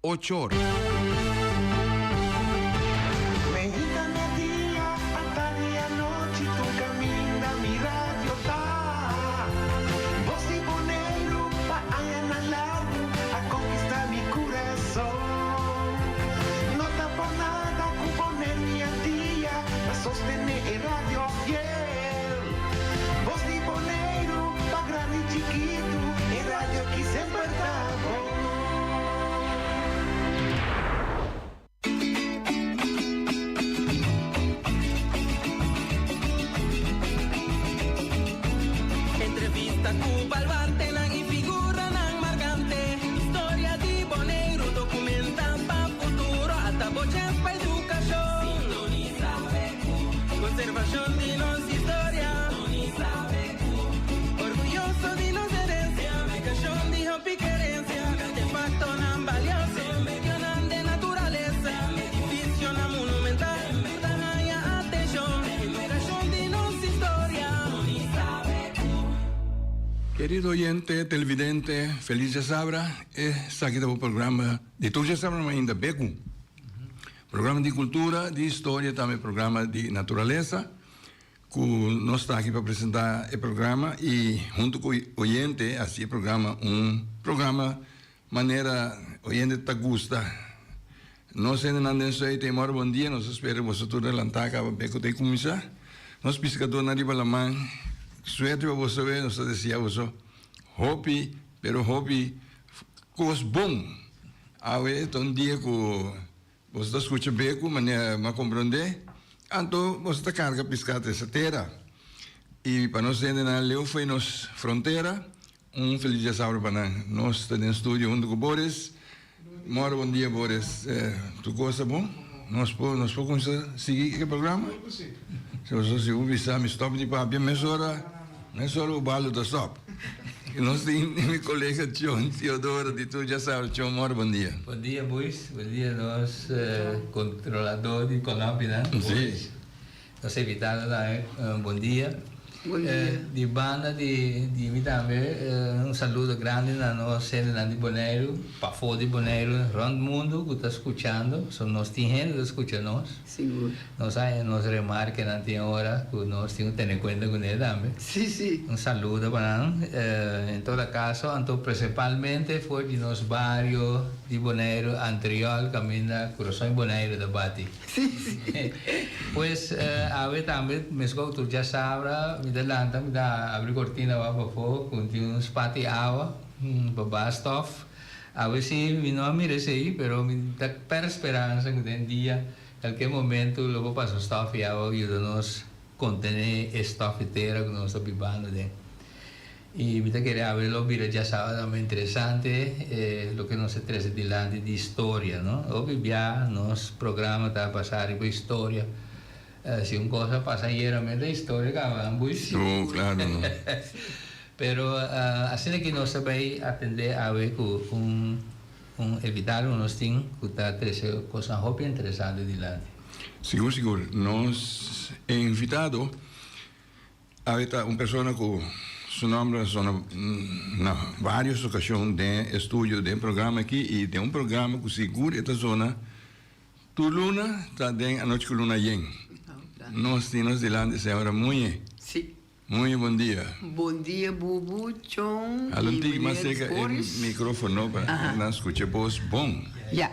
8 horas. Querido oyente, televidente, feliz de sabra, está aqui o programa de Tu já sabra ainda Beco. Programa de cultura, de história, também programa de natureza. Que nós está aqui para apresentar o programa e junto com o oyente, assim programa maneira oyente te gusta. Nós ainda não sei, tem uma bom dia, nós esperamos você tudo lançar acaba Beco de começar. Nós pescador na riba la mão. Suerte para você ver, nós dizia você, hobby, pero hobby, coisa bom. Awe, um dia que você escuta beco, mas compreende, então você carga pescar dessa terra. E para nós ainda na Leo foi nos fronteira, feliz dia sábado para nós estamos no estúdio junto com Boris. Mora bom dia, Boris. Tu gosta bom? Nós podemos seguir o programa? Se você ouvir, me stop de papo, não é só o balo da stop. E nós temos meu colega John Teodoro, de Tu já sabe, John, mora bom dia. Bom dia, Bois. Bom dia, nós, controlador de Colômbia, né? Sim. Nós evitamos bom dia. Bom dia. De banda de também, saludo grande na nossa cena de Bonaire, para fora de Bonaire, round mundo que está escutando, são nós tem gente que escuta nós. Seguro. Nós remarca que não tem hora que nós temos que ter em conta com ele também. Sim. Saludo para em todo caso, então principalmente foi de nos barrios de Bonaire anterior, caminho coração de Bonaire da Bati. Sim. Pues a ver também, mesmo que tu já sabes, me dá abrir cortina para fora, com uns pati água, para bastof. A ver se me não mire aí, pero me dá per esperança que um dia, qualquer momento, logo passa stof e água ajuda-nos contener stof inteira que nós estamos bebendo dentro. E me queria abrir lo vira já sabe também interessante lo que nos traz delante de história, não? Hoje já nos programa está a passar por história. Se uma coisa passa geralmente a história acaba muito. Oh, claro. Pero assim que nós sabemos atender a ver com evitar nós temos que está trazendo coisas muito interessantes delante. Seguro. Nós invitado a ver uma pessoa que seu nome são na várias ocasiões de estúdio de programa aqui e de programa que segura esta zona. Tu luna está dentro a noite que luna yen. Nós temos delante essa hora muito. Sim. Muito bom dia. Bom dia, Bubu, John. Alonso, mas chega o microfone para não escutar voz bom. Já.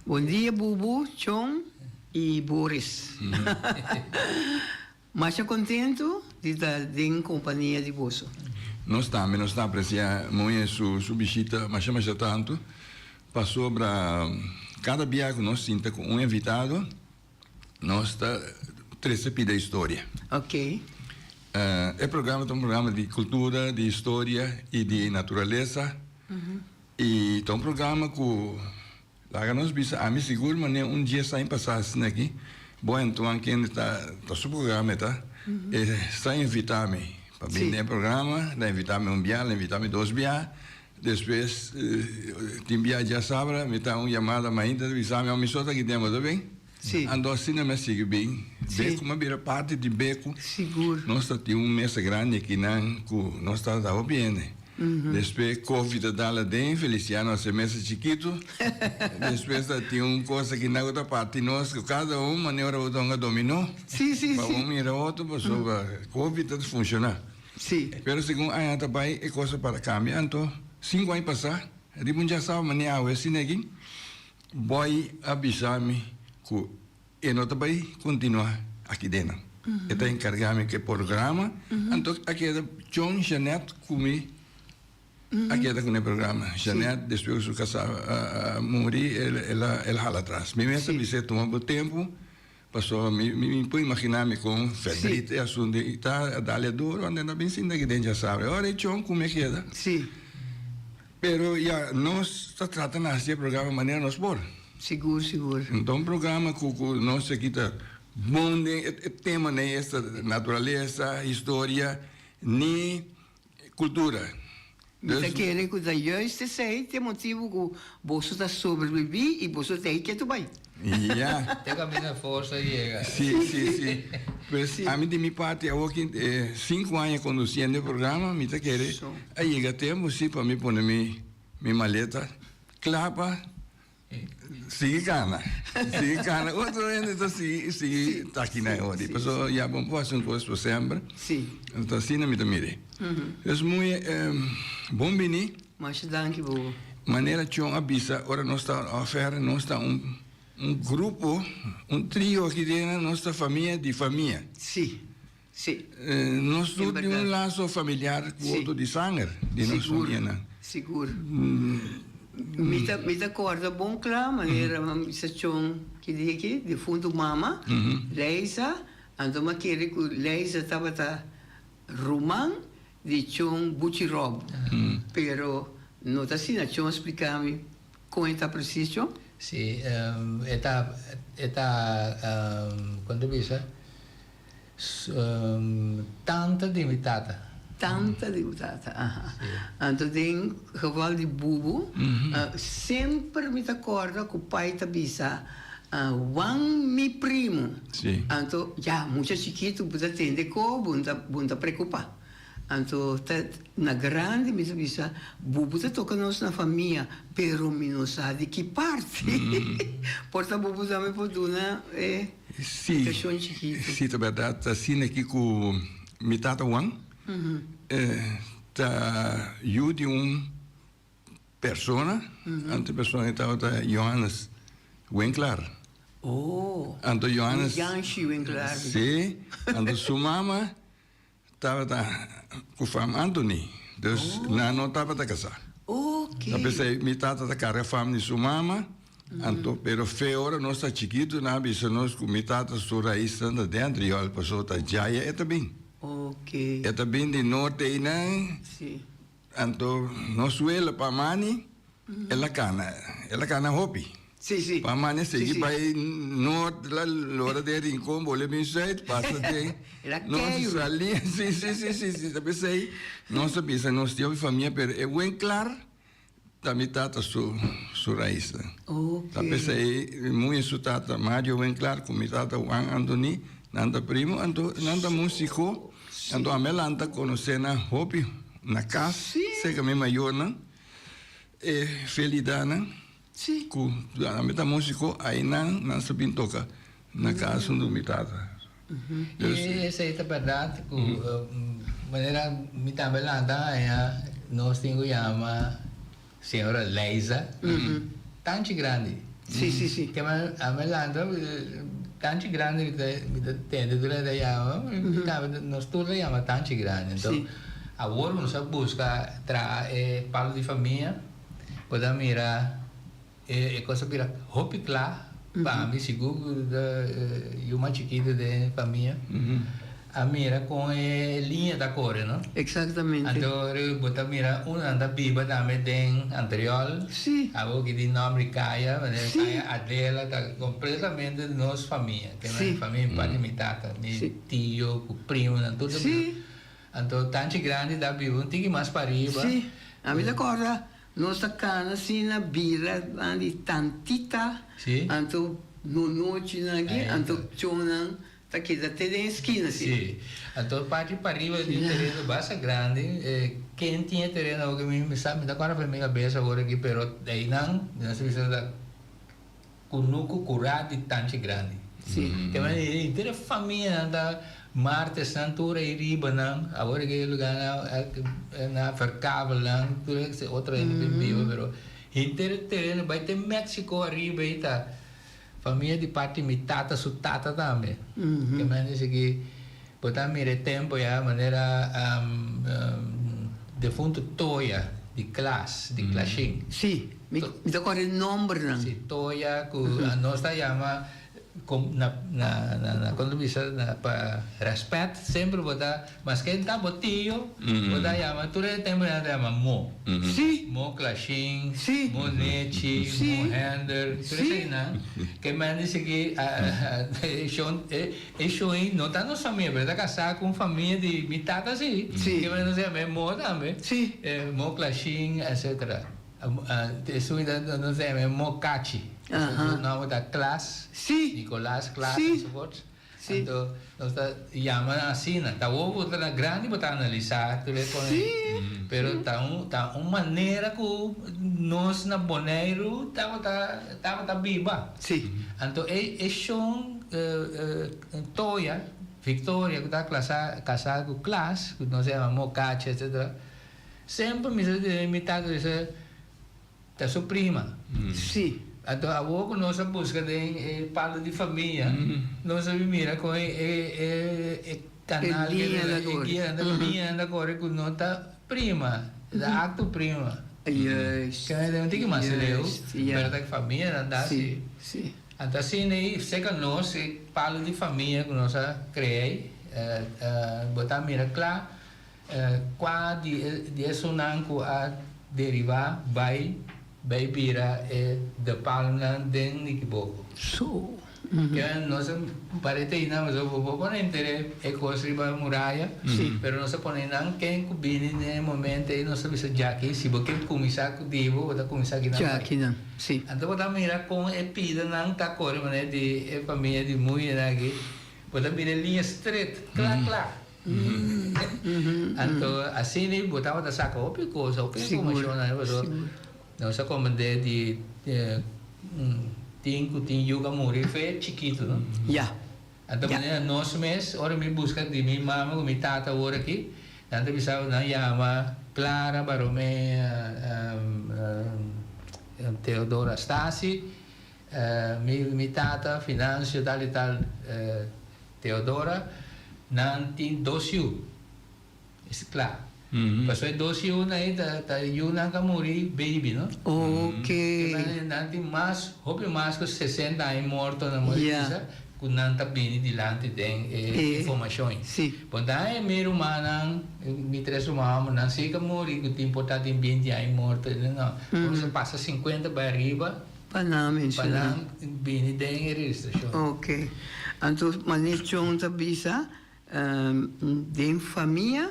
Bom dia, Bubu, John e Boris. Mas contento de estar em companhia de você. Nós estamos apreciando muito sua visita, mas tanto passou para cada viagem que nós sinta com invitado, nós está trazendo a história. Ok. O programa é um programa de cultura, de história e de natureza. E é um programa que lá nós vimos, a mim seguro, mas dia sai passar assim aqui. Bom, então quem está no programa está invitado para vir no programa, invitado viagem, invitado 2 viagens. Depois, tem viagem já sabe, me dá uma chamada, mas ainda avisar-me a missão que temos, tá bem? Sim. Andou assim, me sigue bem. Beco, uma beira parte de beco. Seguro. Nós temos uma mesa grande aqui, nós estamos bem. Depois, Covid da la den, Feliciano se mesa chiquito. Depois, tinha uma coisa que na outra parte, nós, cada um, maneira o donga dominou. Sim, sim, Para sim. um e outro, para Covid funciona. Sim. Pero segundo a gente vai é coisa para cambiar, então 5 anos passar, ele já sabe maneira o assim aqui, vai avisar-me que eu não vai continuar aqui dentro. Está encarregado que programa, então aqui é John Janet comigo, aqui é com o programa. Janet depois que casa morrer, ela hala atrás. Me meta me tomou tempo. Passou, me pode imaginar-me com febrite, e assunto, e está a dar-lhe duro, onde não bem sinta que dentro já sabe. Ora, John, como é que é? Sim. Pero, já, nós está tratando assim, programa de maneira nós por. Seguro, seguro. Então, programa que nós aqui está bom, tema, né, essa natureza, história, nem cultura. Você quer que da juiste sei, tem motivo que você está sobreviver e você tem que tu vai. Já. Tem caminho força e Sim. Pues, a mim, de minha parte, eu aqui 5 anos conduzindo o programa, me está querendo. Aí chega tempo, sim, para me pôr minha maleta, clapa, sigue cana. Outro ano, então, sigue, está aqui na hora. Depois, já vamos fazer um coisa para sempre. Sim. Então, assim, não me mire. É muito bom venir. Mas danke, boa. Maneira que eu avisa, agora nós estamos a oferta, nós estamos grupo, trio aqui dentro, nossa família de família. Sim, sim. Nós temos um laço familiar com outro de sangue, de nossa família. Seguro. Me acorda bom, claro, maneira, uma situação que diz aqui, de fundo mama, Leisa, andou aquele que Leisa estava romã, de chão butirob. Pero, não está assim, chão explicar-me como está preciso. Sì, quando bisa tanta limitata. Tanta limitata, aha. Então, tem geval de bubu, sempre me acorda que o pai está bisa, mi primo. Sim. Então, já, muito chiquito, você atende como, não preocupar. Então, na grande, me bisa, bubu está tocando na família, pero me não sabe de que parte. Porta bubu também pode dar, Sim, questão chiquito. sim, é verdade. Assim aqui com mitata Wang, tá eu de persona, outra pessoa estava Johannes Winkler. Oh, Então Johannes, Janshi Winkler. sim, então sua mama estava com o fam Anthony, então não estava a casar. Ok. Eu pensei, mitata da cara fam de sua mama, então, pero feora nós está chiquito, na bisa nós com mitata sua raiz anda dentro e olha passou tá jaya é também. Ok. É também de norte e não. Sim. Então, nós suela para mani, ela cana hobby. Sim, sim. Para mani Sim, seguir sim. para norte lá, hora de rincón, bole bem certo, passa de. Ela Nós quer. ali, sim, tá pensei, nós pensa, nós temos família, pero é bem claro, também tata su raiz. Ok. Tá pensei, muito su tata, Mário bem claro, com mi tata Juan Antoni, nanda primo, nanda músico, então a melanta conhecer na hobby, na casa, sei que a minha maior, né? É felidana. Sim. A meta músico aí não sabia tocar na casa do mitata. E essa é a verdade, que maneira me também lá nós temos chama senhora Leisa, tanto grande. Sim. Que a melanda tanto grande me tende durante a chama, nós tudo chama tanto grande. Então, agora nós busca para de família, pode mirar coisa para hobby claro, para mim seguro de uma chiquita de família. A mira com linha da cor, não? Exatamente. Então, eu botar mira uma da biba também tem anterior. Sim. Algo que de nome Caia, mas Caia Adela está completamente de nossa família. Que é família pai mitata, meu tio, o primo, tudo. Sim. Então, tanto grande da biba, não tem mais para riba. Sim. A minha acorda, nossa cana, assim, na bira, ali tantita. Sim. Então, no noite, aqui, então, tchonan, tá aqui da tem esquina, assim. Sim. Então, parte para arriba de um terreno bastante grande. Quem tinha terreno, que me sabe, me agora para minha cabeça agora aqui, pero daí não se precisa cunuco curado e tanto grande. Sim. Que mas inteira família anda Marte Santura e Riba não, agora que lugar na Verkabel não, tudo que outra viu, pero inteiro terreno vai ter México arriba aí tá. Família de parte mitata sutata também. Que mas isso aqui botar mire tempo já maneira defunto toia de classe, de clashing. Sim, me dá agora o nome, não? Si toya ku nós tá chama quando bisa na pa respeito sempre botar mas quem tá botillo botar chama tudo é tempo na chama mo Sim. mo clashing Sim. mo nechi Sim. mo hander tudo Sim. isso né que manda isso aqui isso aí não tá nossa família verdade casar com família de mitad assim Sim. que manda se mo também Sim. mo clashing etc. Isso ainda não sei, é Mocachi. O nome da classe, Sim. Nicolás, classe, Sim. e so forth. Sim. Então, nós chamamos assim, tá ovo tá grande para analisar, tudo Sim. pero tá uma maneira que nós na Bonaire tava viva. Sim. Então, é chão Toya, Victoria, que tá casada com classe, que nós chamamos Mocachi, etc. Sempre me tá da sua prima. Sim. Então, a pouco nós busca de parte de família, nós mira com canal que anda agora com nota prima, da acto prima. Yes. Que não tem que mais leu, verdade que família anda assim. Sim. Então, assim, sei que nós parte de família que nós criei, botar mira claro, qual de isso não a derivar vai bira de palna den equivoco. So. Que nós parece não, mas eu vou pôr entre construir a muralha, pero nós pôr não quem combine no momento e nós sabemos já que se você começar com divo, ou começar aqui não. Já aqui não. Sim. Então você mira com pida não tá corre mané de família de mulher aqui, você mira linha straight, claro. Então assim nem botava da saca o coisa, o como funciona, não se comandé de tem yoga morrer foi chiquito, não? Já. Então maneira nós mês, ora me busca de minha mama com minha tata ora aqui, então bisa na chama Clara Baromé, Teodora Stasi, minha tata Financio tal e tal Teodora, nanti dosiu, isso claro. Pasal dosi una ita yuna ka muri baby no. Okay. Nanti mas hope mas ko 60 ay morto na mo isa kun nanta bini dilante den information. Sim. Ponta ay meron manang mi tres umamo nang si ka muri kun importante 20 ay morto no. Kung se passa 50 para arriba Panam panang bini den registration. Okay. Então, manechon ta bisa de família,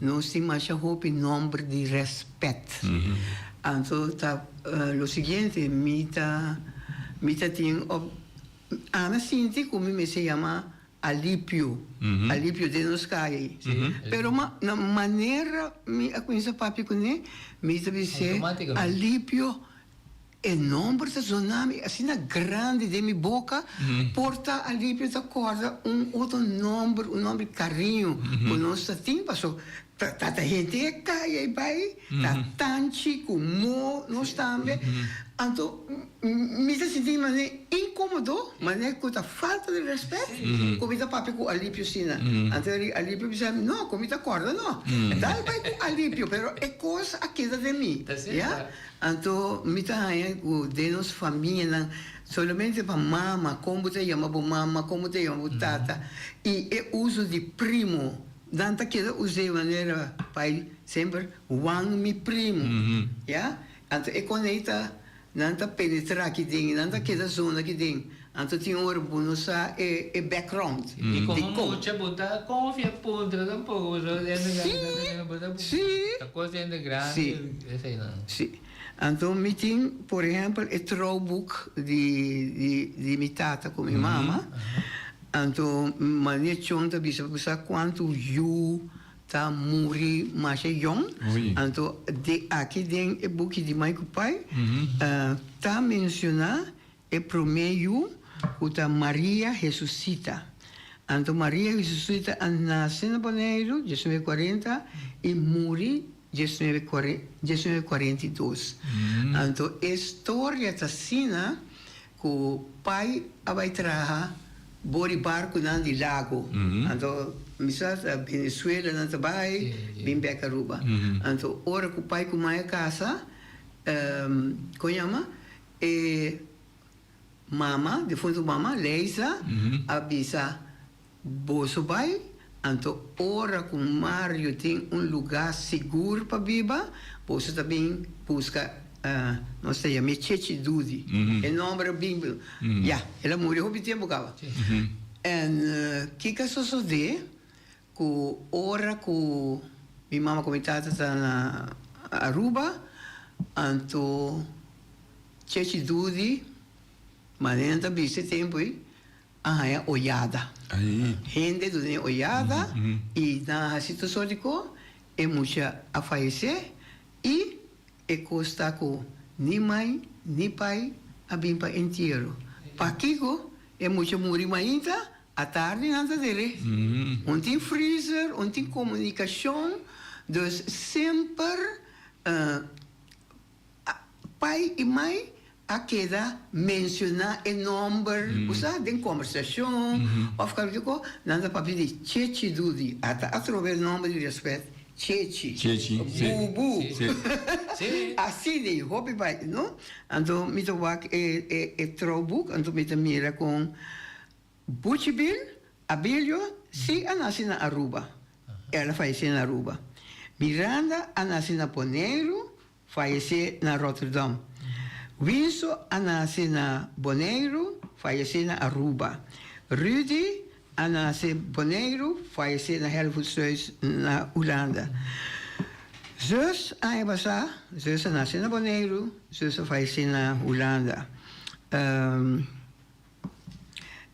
nós temos o nome de respeito. Então, o seguinte, mita tem Ana Cinti, como me se chama, alívio, alívio de nos cair. Pero na maneira, a coisa papi com né, mita se alívio enorme da tsunami, assim na grande de minha boca, porta alívio da corda, outro nome carinho, o nosso tempo, passou, tá gente cai e vai, tá tanti, como nós também, então, me senti incômodo, mas é com a falta de respeito, comida papi com alívio sina, então alívio bisa, não, comida corda não, daí vai com alívio, pero é coisa aqui de mim, yeah? Então, de nossa família, somente para mama, como te chama mama, como te chama tata, e o uso de primo, danta que eu usei maneira pai sempre wang mi primo, yeah? Então, é conecta, danta penetrar aqui dentro, danta que da zona aqui dentro. Então tinha um orgulho sa e background. E como mucha botar confia ponta tampoco, Sim. A coisa é grande, essa não. Sim. Então, me tem, por exemplo, o trouwboek de minha tata com minha mama. Anto mania chonta bisa quanto you ta muri masha yong. Ui. Anto de aqui den e book de Michael Pai ta menciona e promeio uta Maria Resucita. Anto Maria Resucita nasce na Bonaire 1940 e muri 1942. Anto história ta sina que o pai vai trabalhar bori barco nan di lago. Anto misal Venezuela nan tabay, bimbe Aruba. Anto ora que o pai com a casa, conhama mama, de fundo mama, Leisa, avisa boso bai. Anto ora com Mario tem lugar seguro para viver, boso também busca nós temos Chechi Dudi, é nome bem, ela morreu há tempo cava. E que que sucede? Que ora que minha mama comentada está na Aruba, anto Chechi Dudi, mas não bem esse tempo aí, é olhada. Gente do né olhada e na situação de co é muita a falecer e custa com ni mãe, ni pai, a bimpa inteiro. Paquigo é muito morir ainda, à tarde nada dele. Tem freezer, tem comunicação, então sempre pai e mãe a queda mencionar o nome, usar de conversação, ou ficar de co, nada para pedir Chechi Dudi, até através do nome de respeito. Chechi, Bubu, assim de hobby vai, não? Então me toque é troubo, então me mira com Butchibil, Abelio, se a nasce na Aruba, ela faleceu na Aruba. Miranda a nasce na Bonaire, faleceu na Rotterdam. Winso a nasce na Bonaire, faleceu na Aruba. Rudy a nasce Bonaire, faleceu na Helvoetshuis na Holanda. Zus a Ebasa, zus a nasce na Bonaire, zus a faleceu na Holanda.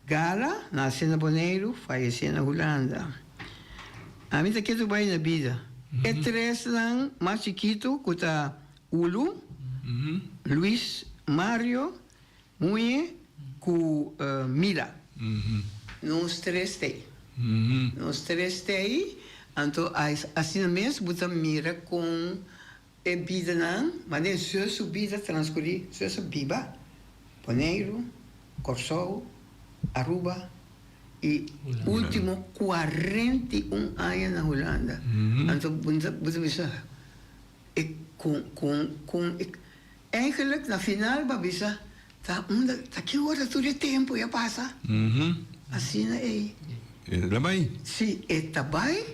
Gala nasce na Bonaire, faleceu na Holanda. A mim que tu vai na vida. É três lang mais chiquito que tá Ulu, Luis, Mario, Muye, com Mila. Nós três tem. Nós três tem. Então, assim mesmo, você mira com a vida, não? Mas é sua subida transcorrer, sua subida. Bonaire, Corsol, Aruba. E último 41 anos na Holanda. Então, você pensa, eigenlijk na final, babisa, tá que hora todo o tempo já passa. Assim é. Ela vai? Sim, é também.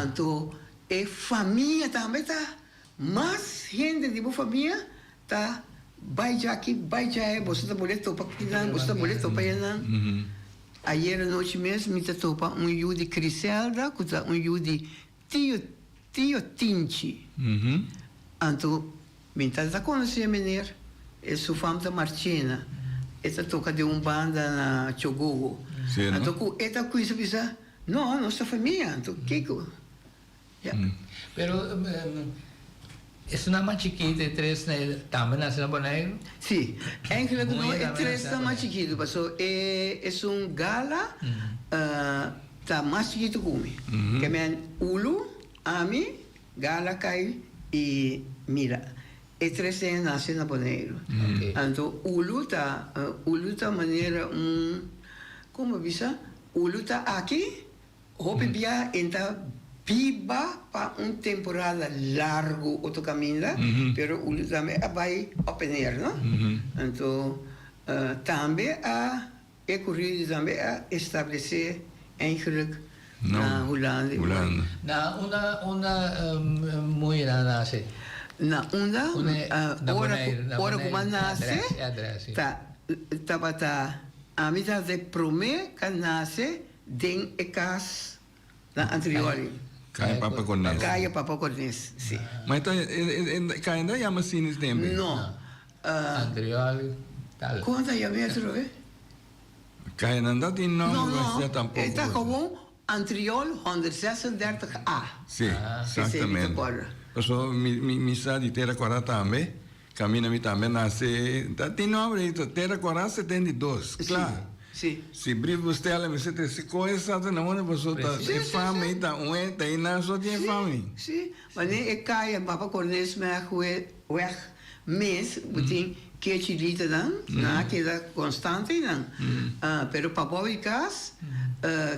Então, é família também tá. Mas gente de boa família tá. Vai já aqui, vai já é. Você tá boleto para que não, você tá boleto para não. Ayer à noite mesmo, me topa de Criselda, de Tio Tinchi. Então, me tá conhecendo a menina, é sua família Martina. Ela toca de banda na Chogogo. Então, ela coisa bisa, não, nossa família, então, que Pero es una más chiquita, tres también nace en Bonaire. Sí, eigenlijk no é tres está mais chiquito, pero es un gala, está más chiquito como que me Ulu, Ami, Gala Kai e Mira. E tres nace na Bonaire. Então Ulu tá maneira como bisa, Ulu tá aqui, hope bia enta viva para temporada largo outro caminho, pero Ulu também vai open air, não? Então também é corrido também a estabelecer eigenlijk na Holanda. Na una muy nace. Na ora como nasce, tá a mitad de prome que nasce den e cas na anteriori. Kaya Papa Cornes. Kaya Papa Cornes, sim. Mas então, kaya ainda chama assim nesse tempo? Não. Anterior, tal. Quanto é metro, Kaya nan dat in No, naam was no. dat tampoco. Het is gewoon Antriol 136A. Sim, Esse é exatamente. agora. So, mi sa di Terra também, caminha mi também nasce, da tem nome, Terra 72, claro. Sim. Se briga você ela me sente se coisa não é você tá Sim, é sim, fome tá tá aí na só tem fome. Sim. Maar nee, ik kan je papa cornes me weg mes, beting keertje lieten dan, na que da constante dan. Pero papa wikas,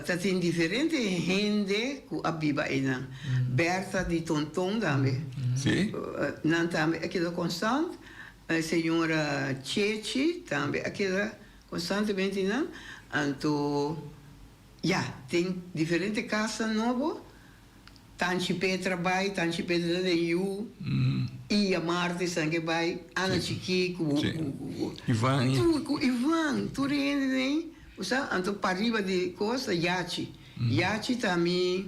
dat in diferente gente ku abiba ina. Berta di tonton dame. Sim? Nan também aqui da constant, a senhora Chechi também aqui da constantemente não, então ja, tem diferente casa novo, tanti Petra vai, tanti Petra de Yu, e a Marte sangue vai, Ana Chiquico, Ivan. Ivan, tudo ainda nem, usa, então para riba de coisa Yachi, Yachi também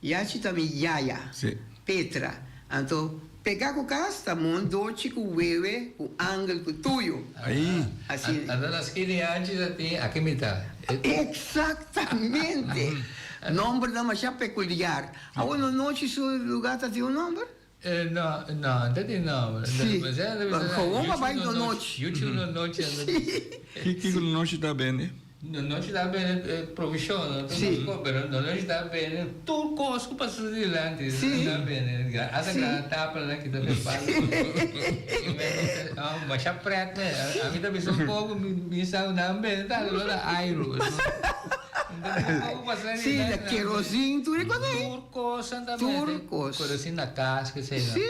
Yaya, Sim. Petra, então pegar com casa, mondote com wewe, com ângulo, com tuyo. Aí. Assim. Adalas kiliantes até aqui me tá. Exatamente. Nome da macha peculiar. A uma noite seu lugar tem um nome? Não, não tem nome. Sim. Mas é Como vai no noite? YouTube no noite. Que não está bem, né? Non ci dà bene provvision, Sì. però non ci dà bene tu costo passa di là, Sì. non dà bene. Ada Sì. grande tappa che deve fare. Ma c'ha prete, a me da bisogno poco mi sa una bene, allora airo. Sim, da querosene, tudo igual aí. Turcos, Turcos. Querosene na casca, sei lá. Sim.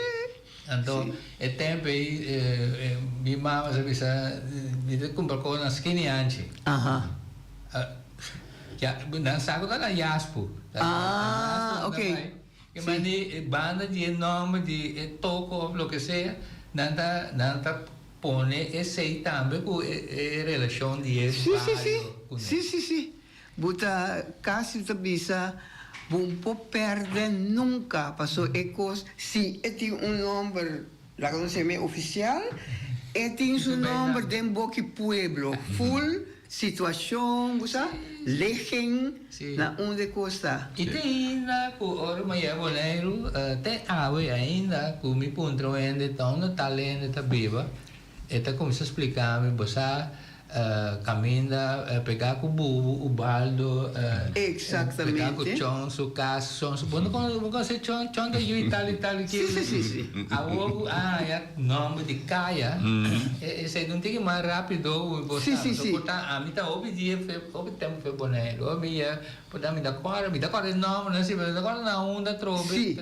Então, é tempo aí, minha mamãe sabe me compra coisa nas quiniantes. Aham. Ja, dan sago da Jaspo. Ok. Que mani banda de nome de toco ou lo que sea, nanta pone esse também com relação de Sim. Buta casi te bisa bumpo perde nunca. Passou ecos, se tem nome, lá que não se me oficial, tem seu nome de Boque Pueblo, full situação, busa, legend, na onde costa. E tem ainda, com o Maia Boleiro, tem ave ainda, com me punto ainda, então, no talento da biba, e tá como se explicar, me bossa, caminha, pegar com o bubo, o baldo, Exatamente. pegar com o chão, o caso, chão, quando você chão da Yu Itália, que Sim. a ovo, nome de caia, esse não tem que mais rápido, você, a mim tá obediente, obediente foi boneiro, obediente, pode me dar cor nome, não sei, me dar cor na onda trobe,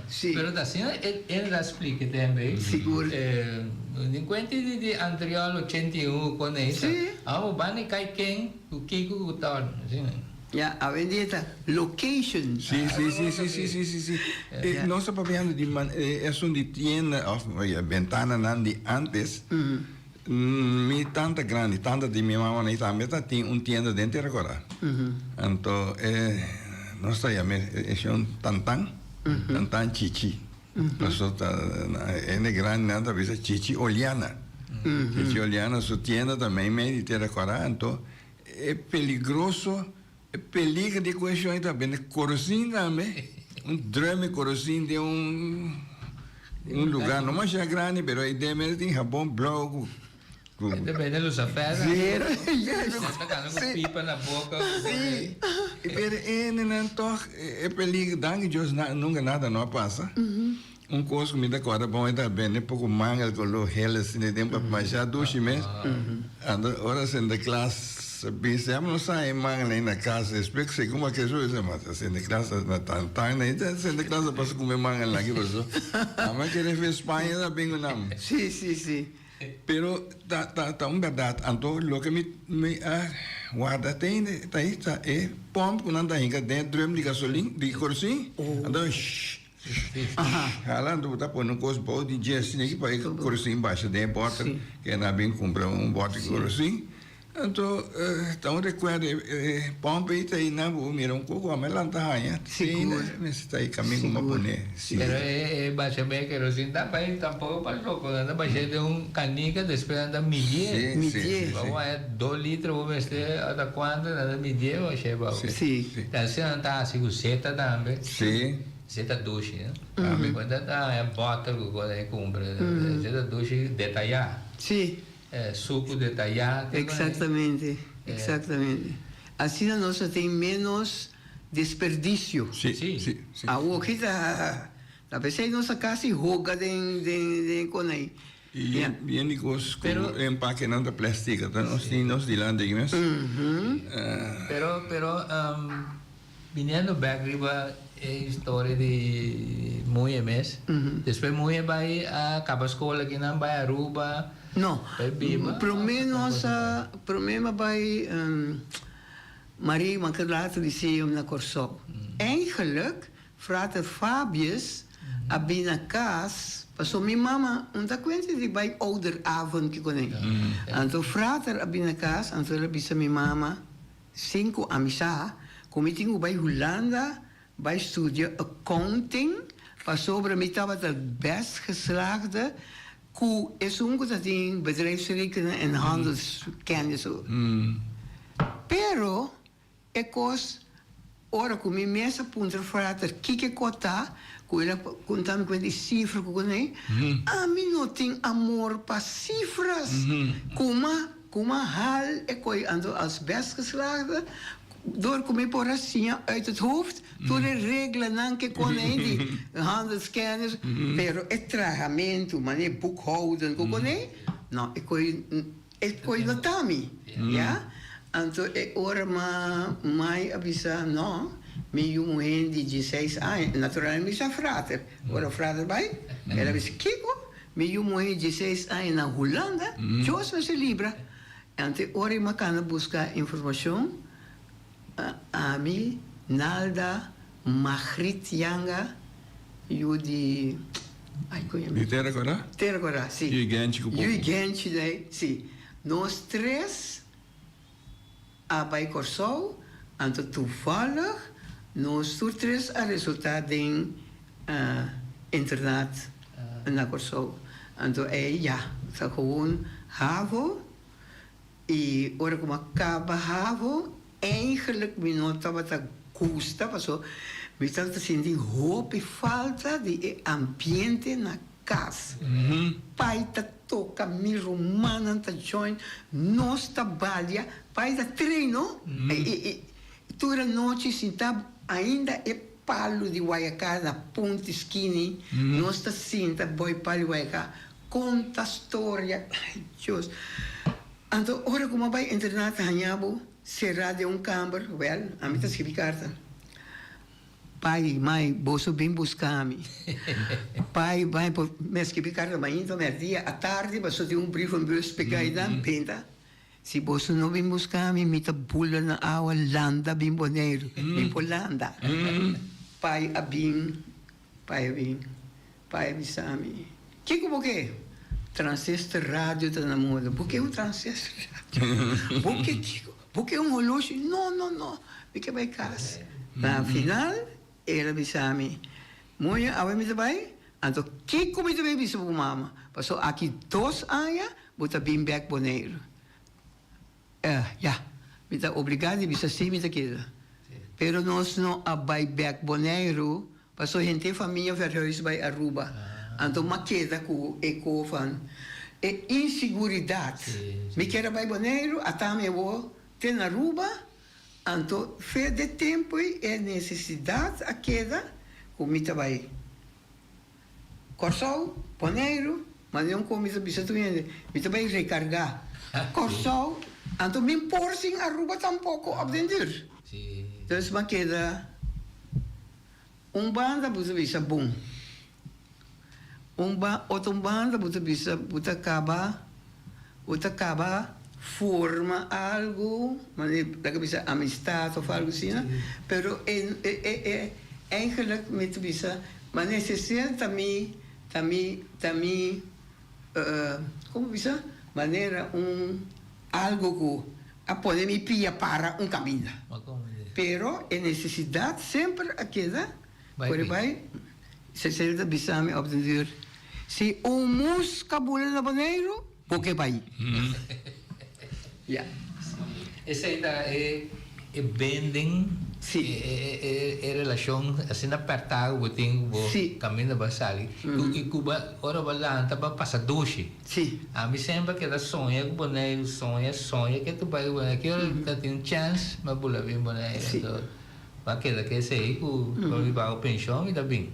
Sim. Pero assim, ele dá explica também. Seguro. In quanti di Andriolo 81 con essa. Sì. Ah, bani kai ken ku kiku utan. Ja, a vendita location. Sim. Nós estamos falando de é um de tienda, ventana não de antes. Mi tanta grande, tanta de minha mamãe também tem tienda dentro agora. Então, nós estamos é um tantan chichi. Passou é grande nada vez chichi Oliana. Chichi Oliana sua tienda também meio de agora, então é peligroso. É peligro de questão também, corossim também, drama corossim de lugar, não mais grande, mas a ideia mesmo tem rabão branco. Depende dos afetos. Sim. Pipa na boca. Sim. Mas não toch é peligro, danke Deus, nunca nada não passa. Coisa que me dá agora bom é também, né, pouco manga com o gel assim de tempo, mas já duche mesmo. Agora sendo da classe pensamos não sai manga na casa, explica se como que isso é, mas sendo da classe na tanta, né, sendo da classe para comer manga lá que você. Mas que ver Espanha da bem não. Sim. Pero tá verdade, então o que me guarda tem é pompa quando anda ainda dentro de gasolina, de corsim, então falando tá por coisa boa de dia assim aqui para corsim embaixo de porta que na bem comprar bote de corsim Então, então recuerdo, Pompe está aí na boa, mira pouco a melantahanha. Sim, mas está aí caminho uma boné. Pero baixo bem que eu sinto também tampouco para louco, anda baixo de canica, depois anda medir. Medir. Vamos é 2 litros, vamos ver até quanto anda medir, eu achei bom. Sim. Então, se não está assim, seta também. Sim. Seta douche, né? Quando está é bota, quando é compra, seta douche detalhar. Sim. Suco detalhado. Exatamente, exatamente. Assim nós temos menos desperdício. Sim. A outra a pessoa nossa casa roga de conei. E bem negócio com empaque não da plástica, então nós de lá de mesmo. Pero viniendo back riba história de muito mês. Depois muito vai a cabo escola que não vai a Aruba. Não, pelo menos bij Marie Makkelater Lyceum naar Corsol. Eigenlijk, frater Fabius, abina kaas, passou minha mama, da kwente die bij ouderavond que konei. Então, frater abina kaas, então ela bisa minha mama, 5 amisa, comitinho bij Holanda, bij studio accounting, passou para mim estava het best geslaagde. Is dat in bedrijfsrekening en handelskennis. Pero, ora com minha mesa punta frater, que cota, com ela contando com de cifra com né? A mim não tem amor para cifras. Como hal ando als best geslaagde. Door kom ik porrasinha uit het hoofd, door de regelen que konei die handelskennis, pero het tragamento, mane boekhouden, konei, no, ik kon notami, ja? Anto ora mai avisa no, mi jungen die 16 anos, naturalmente sa frater, ora frater bij, era avisa kiko, mi jungen 16 anos na Holanda, Jos me se libra, ante ora ma kan buscar informação. Ami, Nalda, Magritte Yanga, Yudi. Ai, de Terracora? Terracora, sim. E Gente com E Gente, daí, sim. Nós três, a Bai Corsol, então toevallig, nós três a resultado em internaat na Corsol. Então, ja, está gewoon HAVO, e ora como acaba HAVO, eigenlijk me notava que custa, passou, me estava sentindo hoop e falta de ambiente na casa. Pai tá toca, mi romana tá join, nós trabalha, pai tá treino, e toda noite sinta ainda é palo de Guayacá na ponte skinny, nós tá sinta boy palo de Guayacá, conta história, ai Deus. Então, ora como vai internato hanhabo, será de câmara, well, a mim tá escrevi carta. Pai, mãe, você vem buscar-me. Pai, vai, me escrevi carta, mas então, dia, à tarde, você tem brief em bus, pegar e dar, penta. Se você não vem buscar-me, me tá pula na água, landa, bem boneiro, bem polanda. Pai, pai, avisar-me. Que como que? Transistor rádio tá na moda. Por que um transistor rádio? Por que, Kiko? Porque relógio? Não. Porque vai casa. Na final, ela avisou-me. Mulher, a mim também. Então, que comida vai avisar para mama? Passou aqui 2 anos, bota bem back boneiro. Ja. Me está obrigado a avisar sim, me tá queda. Pero nós não abai back boneiro, passou gente família verhuis vai Aruba. Então, uma queda com eco van. É inseguridade. Me quero vai boneiro, até me vou ter na Aruba. Então, fé de tempo é necessidade a queda com me vai. Corsol, boneiro, mas não como isso bisa tu me vai recargar. Corsol, então me porcing Aruba tampouco abdendur. Então, uma queda. Banda bisa bom. Outra banda buta acaba forma algo, mas da bisa amistade ou algo assim, pero eigenlijk met bisa, mas necessita também como bisa, maneira algo que a poder me pia para um caminho. Mas como é? Pero a necessidade sempre queda. Vai Por bem. aí, se você bisame op den duur. Se o mus cabula na banheiro, porque vai. Ja. Essa ainda é bending, Sim. é relação assim apertada, o tem o Sim. caminho basali. E Cuba, ora balanta para passar duche. Sim. A mim sempre que da sonha, o boneiro sonha que tu vai o que eu tenho chance, mas bula bem boneiro. Sim. Então, mas que sei que o vai para o pensão e tá bem.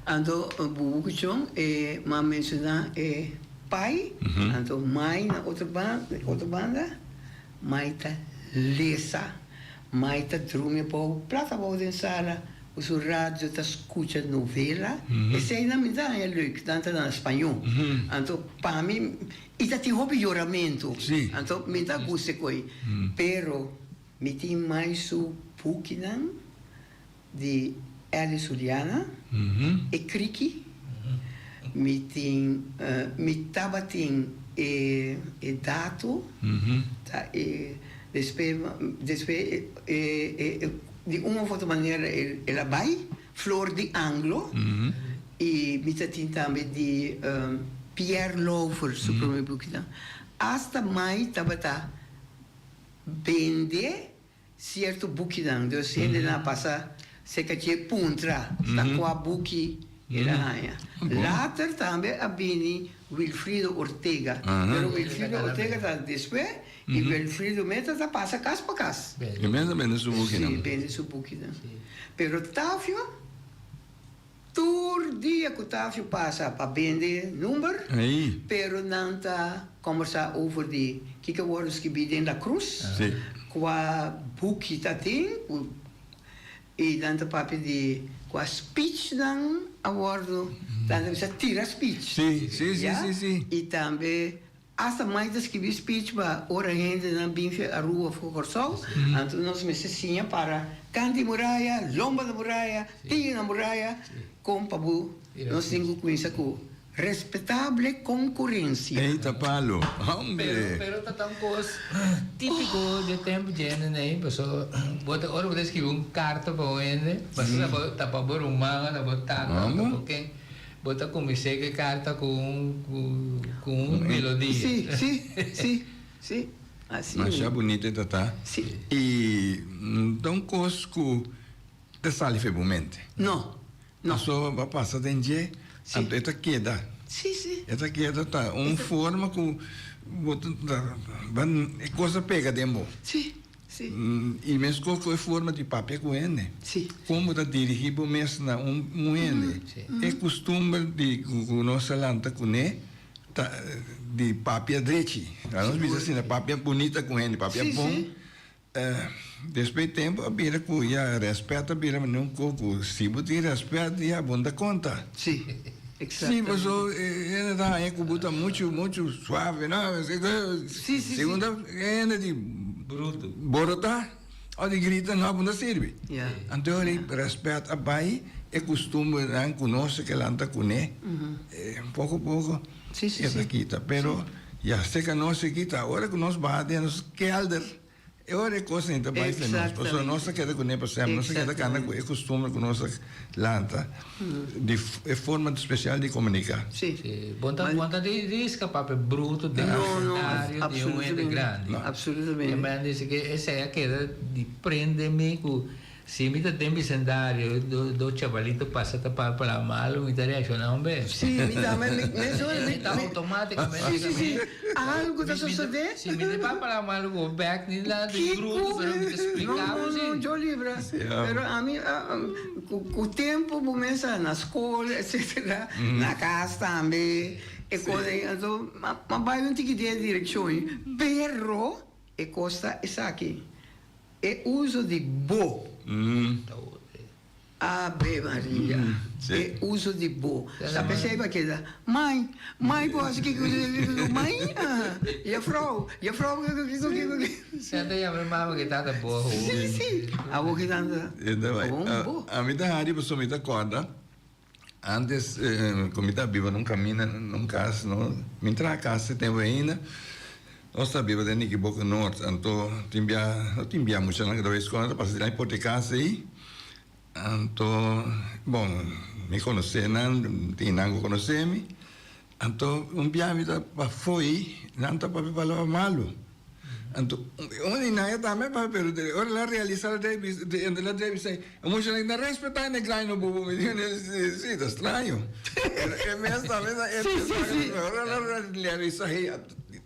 Ando bubu chong ma mencionar pai, ando mãe na outra banda, mãe tá lesa, mãe tá drume po plata po den sala, o seu rádio tá escuta novela, esse aí na me dá é leuk, tanto na espanhol, ando para mim e tá tem hobby oramento, Sim. ando me dá gosto coi, pero me tem mais o pukinan de Alice Juliana e Kriki, mi tabatin e dato, después de uma outra maneira ela vai, Flor de Anglo, e mi tatin também de Pierre Lover, su primeiro book. Hasta mai tabata vende certo book dan, dus hindi na passa se que tinha puntra, sta qua buki era raia. Later também abini Wilfrido Ortega. Pero Wilfrido Ortega está depois e Wilfrido Meta está passa cas para cas. E mesmo bem su buque, Sim, não? bem su buki dan. Pero Tafio, tur dia que Tafio passa para vender número, Aí. pero não está conversar over de que words que bidem da cruz. Sim. Qua buki tá tem e dan papi de qua speech dan awardo dan bisa tira speech Sim. e também hasta mais das que speech ba ora gente dan binfe a rua for corsol então nós necessinha para canti muralha lomba da muralha tina muralha com pabu nós temos com isso com respetable concorrência. Eita palo, hombre. Pero tatang cos típico de tempo gene né, pessoa bota ora você escreve carta para o ende, mas tá para bor manga, tá botar porque bota como que carta com melodia. Sim. Assim. Mas é bonita, tá? Sim. E então cosco te sali febumente. Não. Só vai passar de dia. Sim. Esta queda. Sim. Esta queda tá forma com coisa pega demo. Sim. E mesmo com a forma de papel com ele. Sim. Como da dirigir mesmo na ele. É costume de nossa lanta com ele de papel direito. Nós dizemos assim, papel bonita com ele, papel bom. Depois do tempo, a bira com a respeita, a bira não coco, se você respeita, e a bunda conta. Sim. Sim, mas ele dá é muito suave, não? Sim. Segunda, ele de Bruto. borota, ele grita na bunda serve. Yeah. Então ele respeita a pai, é costume não conhece que ela anda com ele, pouco a pouco. Sim. Essa quita, pero já sei que nós quita, agora que nós batemos que alder. Ora é coisa ainda mais de nós, porque nós queda com ele para sempre, nós queda cana com é costume com nossa lanta de forma especial de comunicar. Sim. Bonta de escapar para bruto de Não, de um ende grande. Absolutamente. Mas diz que essa é a queda de prende-me com se me tem bicendário do chavalito passa para mal, me reaciona um bem. Sim, Está automaticamente. Sim. Algo está sucedendo? Se me para mal o back nem lá de bruto, pero me explicava Não, eu livre. Pero a mim, com o tempo, começa na escola, etc., na casa também, e coisa, então, mas vai não tem que ter direção, pero, e costa isso aqui, é uso de bo. Ave Maria, é uso de bo. Sabe perceba que mãe, posso que mãe, e a frau, Senta aí a minha mama que está da boa. Sim. A boa que anda. A mim da área, você me dá corda. Antes, como está viva, não caminha, não casa, não. Me entra a casa, tem ainda. nós sabemos que Boca Norte, então, tinha muito na cada vez quando passei lá em Portecasa aí, então, bom, me conhecer, não tem nada conhecer-me, então, dia vida foi, não está para falar malo. Então, onde não é também para perder, ora lá realizar a entrevista, muitos não respeitam a negra no bubu, me dizem, sim, está estranho. É mesmo também, ora lá realizar aí.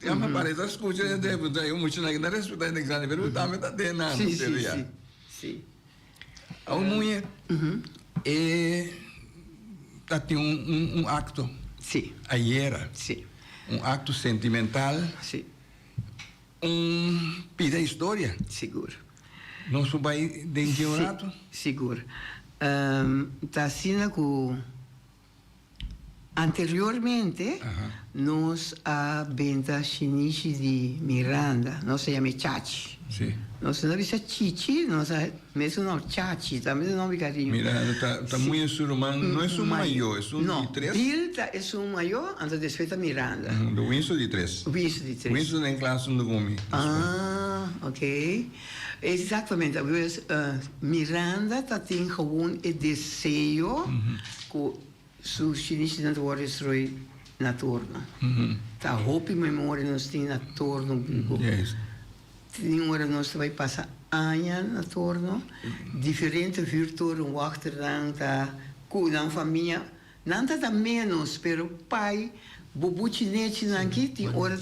Eu me parece, escuta, eu muito não respeito a negra, mas também está tendo, Sim, sim. A mulher tem acto. Sim. Aí era. Sim. Acto sentimental. Sim. Pida história. Seguro. Não sou vai de um rato? Seguro. Está assim que anteriormente nós a venda chinesa de Miranda, nós se chama Chachi. Sim. Nós não visa Chichi, nós mesmo não Chachi, também não nome carinho. Miranda está muito surumano, não é um maior, é um de três. Bilda é um maior, então depois Miranda. Do Winston de três. Winston de três. Winston em classe do Gumi. Ok. Exatamente. Miranda está tem gewoon o desejo que su chinese não wordt destroy na torno. Tá hope memória nós tem na torno. Yes. Tem hora nós vai passar anos na torno, diferente virtude um achteraan tá com família, não tá menos, pero pai bobo chinete aqui tem hora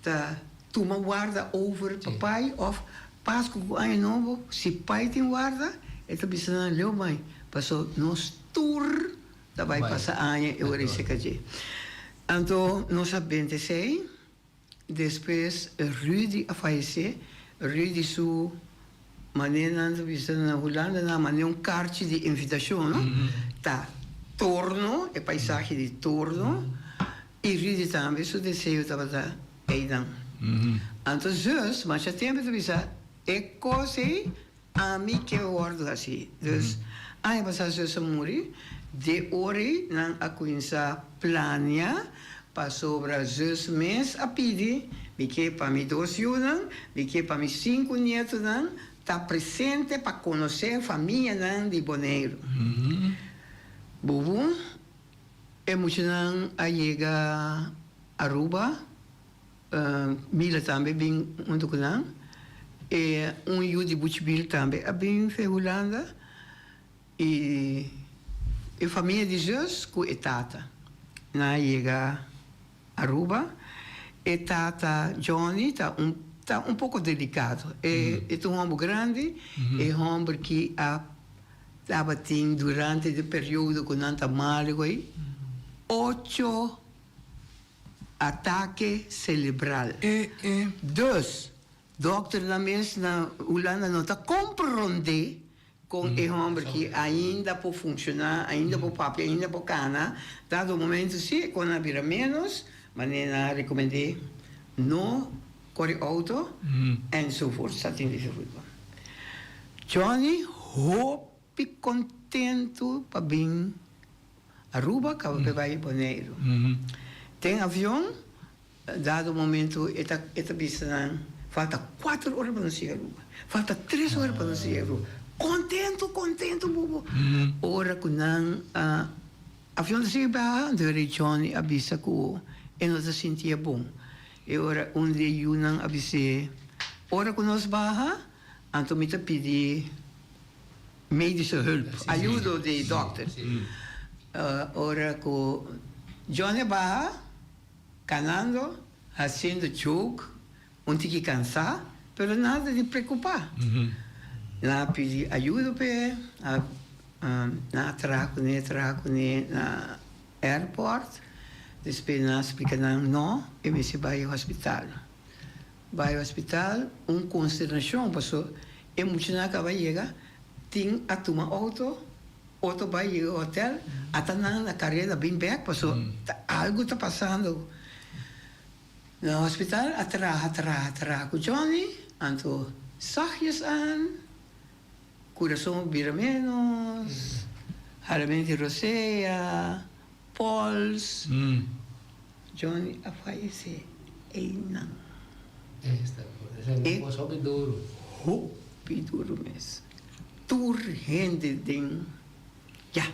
tá toma guarda over papai of Páscoa com ano novo, se pai tem guarda, então precisa leu mãe, passou nos tour da vai passar ano e hora isso que então nós sabemos sei depois Rudy a falecer, Rudy sua maneira de visitar na Holanda na maneira carte de invitação, não? Tá torno, é paisagem de torno e Rudy também seu desejo estava da Eidan. Então dus, mas já tempo de visitar é coisa a mim que eu ordo assim. Dus, aí passar zus morrer de hora não a começar planear para sobre 6 meses a pedir, me que para mim 2 anos, me que para mim 5 netos, está presente para conhecer a família de Bonaire. Bobo, é muito não a chegar a Aruba, Mila também bem muito não, e de Butchbil também a bem em Holanda e a família de Jesus com a tata, na chega Aruba, e tata Johnny tá pouco delicado. É um homem grande, é um homem que estava tendo durante o período que não está mal, 8 ataques cerebrais. Dus, dokter na mens na Holanda não está compreendendo com o homem que ainda pode funcionar, ainda pode papel, ainda pode cana, dado o momento sim, quando havia menos, mas eu recomendei não correr auto, enzovoort, staat in de voetbal. Johnny, hoop contento para vir a Aruba, que vai Bonaire. Tem avião, dado o momento, esta pista, falta 4 horas para nós chegar a Aruba, falta 3 horas para nós chegar a Aruba. Contento, bobo. Ora que não, avião de chegar, de Johnny avisa que ele não se sentia bom. E ora, onde eu não avisei, ora que nós barra, então me pedir medische hulp, ajuda de dokter. Ora que Johnny barra, canando, fazendo jogo, onde que cansar, pero nada de preocupar. Na pedir ajuda na trago na airport, depois na explica não, e me se vai ao hospital. Vai ao hospital, consternação, passou, e muito na acaba chega, tem a tomar auto vai chegar ao hotel, até na carreira bem back, passou, algo está passando. No hospital, atrás com Johnny, então, zachtjes aan, coração vira menos, raramente roceia, pols. Johnny a falecer, não. Esse é um pouco sobre duro. Piduro mesmo. Tur gente den. Ja.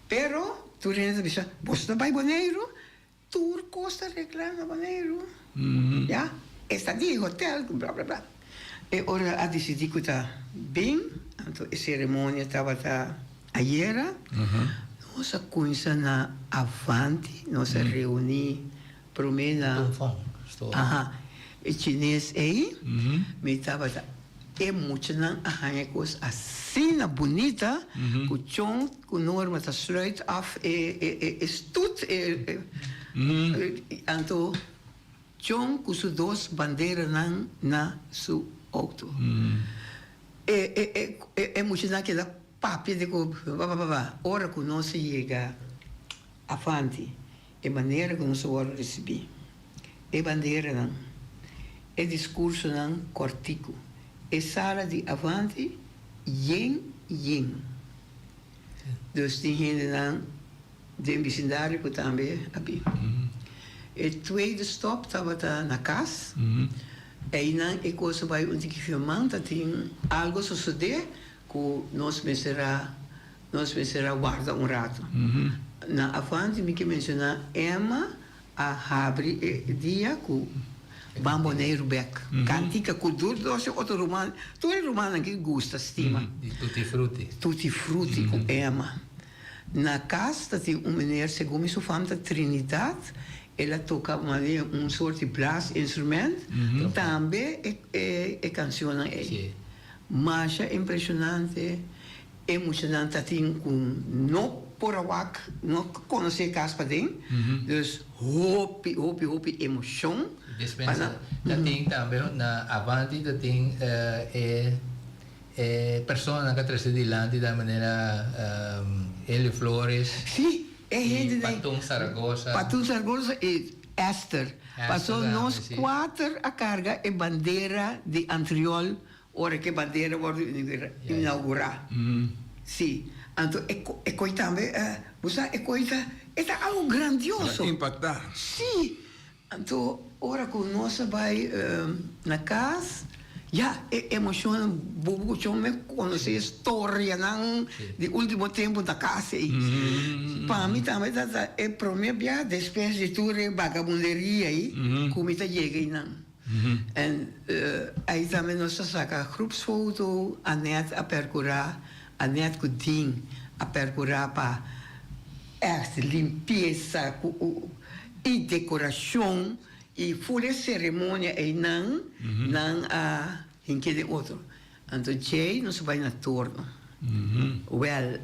Pero, tur gente bisa, bosta vai boneiro, tur costa reclama boneiro. Ja. Está di hotel, bla bla bla. E ora a decidi que tá bem, então a cerimônia estava ayer. Nossa coisa na Avante, nossa reuni para mim na. Aha. E chinês aí, me estava é muito não a coisa assim bonita, com chão, com norma tá straight af estut então chão com suas duas bandeiras na su auto. É muito não que dá papi de co ora que nós chega avante é maneira que nós vamos receber é bandeira não é discurso não cortico é sala de avante yen dus die gente não de vecindário que também abi e tweede stop estava na casa e não é coisa vai onde que filmando tem algo suceder que nós mencerá guarda rato. Na avante me que mencionar Emma a abre dia com bamboneiro bec. Cantica cultura doce outro romano. Tu é romano que gosta estima. Tutti frutti com Emma. Na casa tem menino segundo sua família Trinidad. Ela toca sorte de brass instrumento. Também é canção aí. Mas é impressionante, emocionante, não por awak, não conhecer casa para dentro, dus hope emoção. Dispensa, tem também na Avante, tem pessoas que trazem de lante da maneira Eli Flores, sim, é gente de Patum Saragossa e Esther. Passou nós quatro a carga e bandeira de Antriol. Ora que bandeira vai inaugurar. Sim. Então, é coisa também, é coisa, é algo grandioso. Para impactar. Sim. Então, ora que nós vai na casa, já emociona, bobo, que me conhecer a história de último tempo da casa. Para mim também é para mim já depois de tudo vagabunderia aí, como está chegando. En aí também nós saca groepsfoto, a net a percurar, a net com ding, a percurar para essa limpeza e decoração e fora cerimônia e não a hinque de outro. Então Jay nós vai na torno. Well,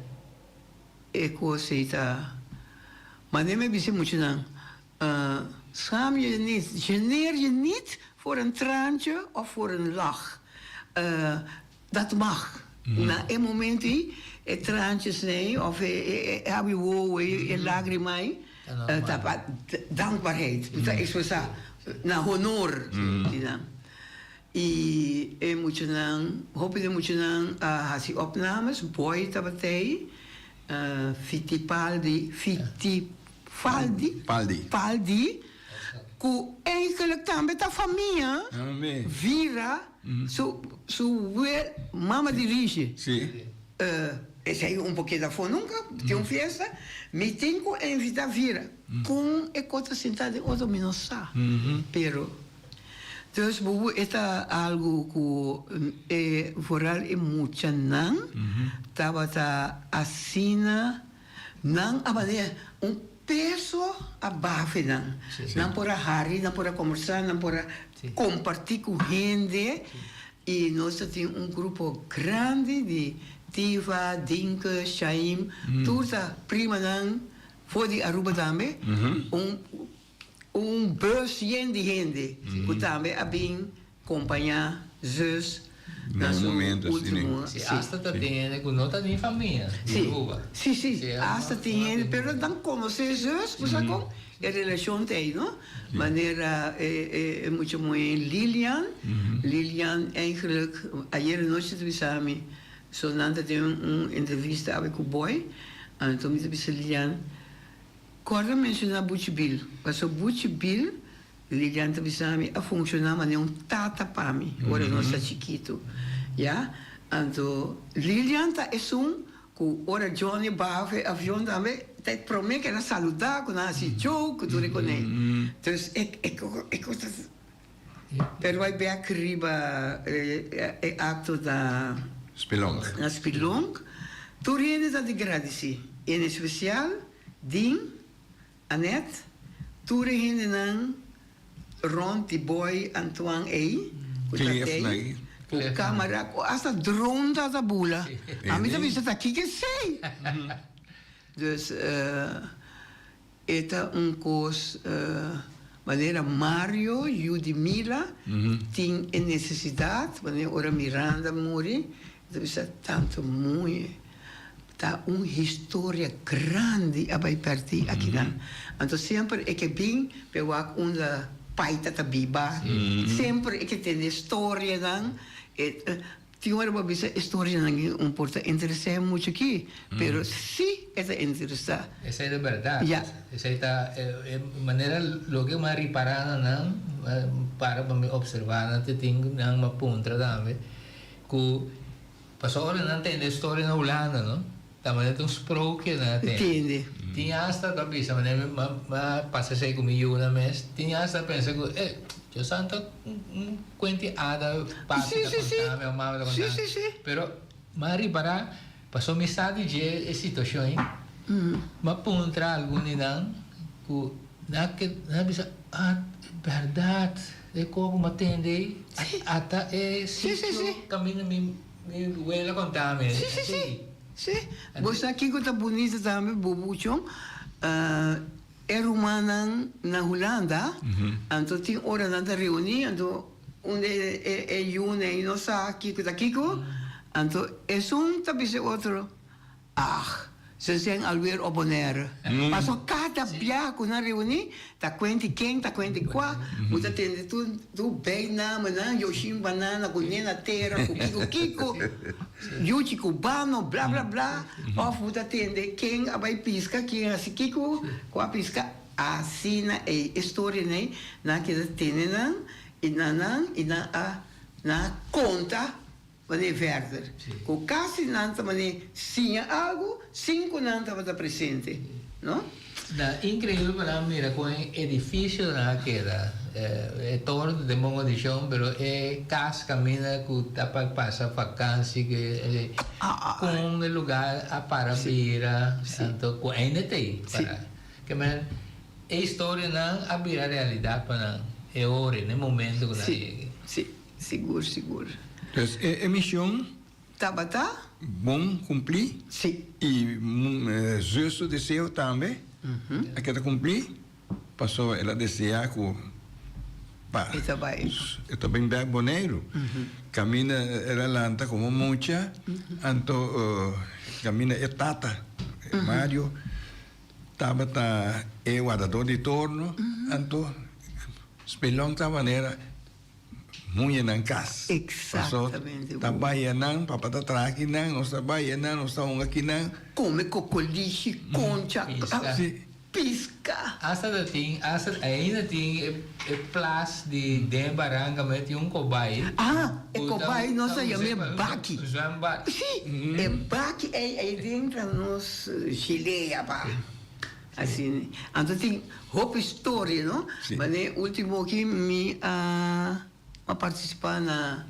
é coisa ita, mas nem me disse muito não. Saam je niet, geneer je niet voor een traantje of voor een lach. Dat mag. Na een moment het traantjes nee, of heb je woe, een lagrimai, dankbaarheid. Dat is wat na honor. E moet je dan, hoop je moet je dan, als je opnames, boy tabatei, Fittipaldi, que eigenlijk também da família vira sua mama dirige. Esse aí pouquinho da fome nunca tem uma festa, me tem que invitar vira com a coisa sentada outro minosa, pero dus bobo é algo que vooral é muito não, tava assina não a maneira peso abaixo não por a hari, não por a conversar, não por a compartilhar com gente e nós temos grupo grande de Tiva, Dinka, Shaim, tudo prima não foi de Aruba também bus de gente que também a bem acompanhar zus nos momentos hasta tem que não tem família de Cuba. Sim, hasta tem, pero não conhece zus, pues com a relação tem, não? Maneira é muito Lilian, Lilian eigenlijk ayer noite de samen sonante tem entrevista com o boy, então me disse Lilian, quando mencionar Butch Bill, passou Butch Bill Lilian Tabisami a funcionar, mas um tata para mim, agora nós está chiquito. Ja? Então, Lilian é que ora Johnny Bave, avião também, promete que era saludar, que não se show, que tu reconhece. Então, é coisa. Pero vai bem arriba, é acto da Spelonk. Tu rende da de agradecer. Em especial, Din, Annette, tu rende não Ron, die boy, Antoine ei, o câmera, hasta drone da bula. A mim também está aqui que sei. Dus, eta coisa, maneira Mario, Judimila, tem necessidade, maneira ora Miranda morre, então está tanto muito, tá uma história grande a vai partir aqui lá. Então sempre é que bem, pelo uma pai tata biba, sempre é que tem história dan, tinha uma história dan importa interessa muito aqui, pero sí essa interessa. Essa é a verdade. Yeah. Essa é a maneira lo que mais reparada não para me observar não tem não uma ponta também que passou hora não tem história na Holanda não, também tem um sprookje não tem. Entende? Tinha hasta cabeça, mas passa sei comigo na mês. Tinha hasta pensa que eu santa quanti ada parte da contar meu mãe da contar. Pero mari para passou mensagem de situação, mas pontra algum não que na bisa verdade é como matende até sítio caminho me ela contar me. Sim. Você aqui que está bonita também, Bobuchon, é humana na Holanda, então tem hora na reunião, então onde é June e não sabe aqui que está aqui, então é também outro, se zijn alweer op bonaire. Maar zo cada biaco na reunião, tá quente quem, tá quente qua, moet atender tu bijnamen na, Yoshim banana, gunena terra, kiko, yuchi cubano, bla bla bla, of moet atender quem abai pisca, quem assim kiko, qua pisca, assim na história né, na que atende na conta. Wanneer verder. Com quase nada, wanneer sim algo, 5 nada vai presente, não? Da incrível para mim, com edifício na queda, é torto de uma edição, mas é casa caminha que dá para passar vacância, que com o lugar a para vira, então com ainda tem para, que mas a história não a vira realidade para é hora, no momento que sim, seguro. Então, a missão Tabata? Bom cumprir. Sim. E justo desejo também. Aquela cumprir. Passou ela desejar que eu também bem boneiro. Camina ela lanta como mucha. Então camina é tata. Mário. Tabata é guardador de torno. Então espelhão da maneira muito em casa. Exatamente. Trabalha não, papai está aqui não, nós trabalha não, nós estamos aqui não. Come cocoliche, concha, pisca. Ainda tem place de Dembaranga, mas tem cobaia. Cobaia, nós chamamos Baki. Sim, Baki é dentro do nosso gileia, assim. Então tem roupa história, não? Mas no último que me a participar na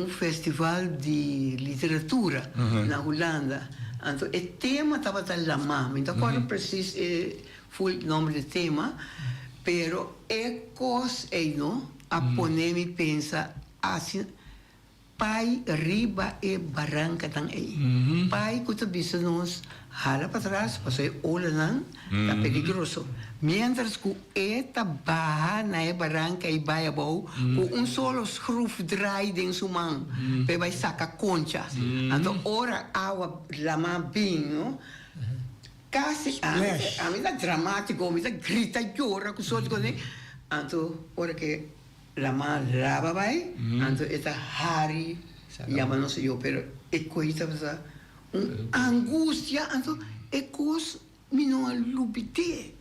festival de literatura na Holanda. Então, o tema estava lá, então qual preciso full nome do tema, pero é coisa não a poner me pensa assim, pai riba e barranca também. Pai que tu bisa nos hala para trás, passou olha não, tá perigoso. Mientras que esta barra na barranca e vai bom, com solo schroefdraai em sua mão, vai sacar concha. Então, ora água lama bem, não? Quase a mim é dramático, a mim grita e chora com sorte né. Então, ora que lama lava vai, então esta hari, chama não sei eu, pero é coisa angústia, então é coisa me não lupite.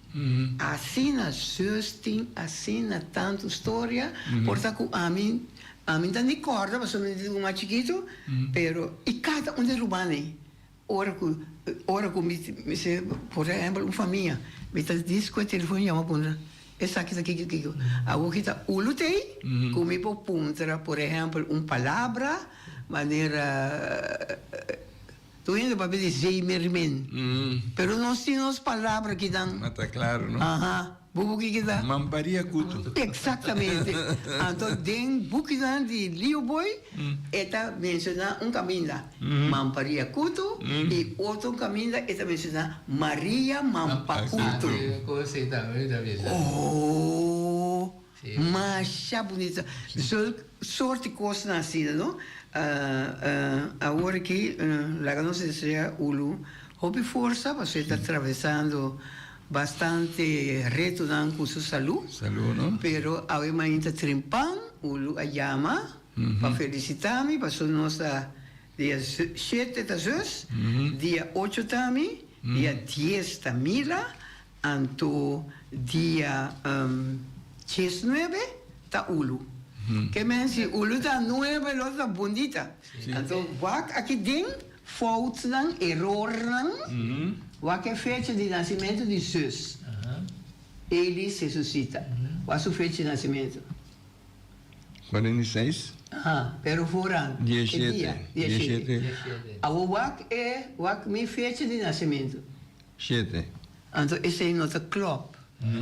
Assim na sustin, assim na tanto história, portanto, a mim não me corda, mas eu me digo mais chiquito, pero, e cada um de Rubane, ora que me se, por exemplo, uma família, me diz que o telefone chama para essa aqui, a outra ulutei, como por punta, por exemplo, palavra, maneira, tu ainda para dizer mermen, pero nós temos palavras que dão. Mas tá claro, não? Aham, bubu que dá. Mamparia Kutu. Exatamente. Então, den book de Leo Boy, eta menciona caminho, Mamparia Kutu, e outro caminho, eta menciona Maria Mampakutu. Coisa também, David. Oh, mas bonita. Sorte coisa nascida, não? Agora que lá não se seja Ulu, houve força, você está atravessando bastante reto com sua saúde. Saúde, não? Pero havemos ainda trimpão, Ulu a chama, para felicitar-me, passou nossa dia 7 da sus, dia 8 também, dia 10 da Mila, anto dia 19 da Ulu. Que mense, Ulu está 9, ela está bonita. Então, wak aqui tem fotos, erros, wak é fecha de nascimento de Jesus. Ele se suscita. Qual é a fecha de nascimento? 46? Pero foram. 17. A wak é minha fecha de nascimento. 7. Então, esse é nosso club.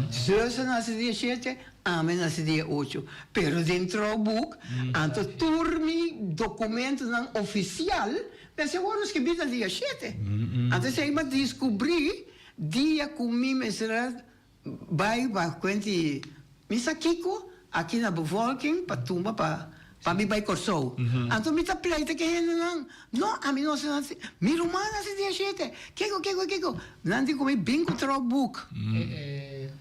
Jesus nasce dia 7, Amém nasce dia 8. Pero dentro do book, então, turmi documento não oficial, mas agora os que vida dia 7. Então, você vai descobrir dia comigo será vai quanti misa Kiko aqui na bevolking para tumba para me vai corso. Então me tá pleita que não a mim não se nasce mi romana se dia 7. Kiko não digo me bingo tro book.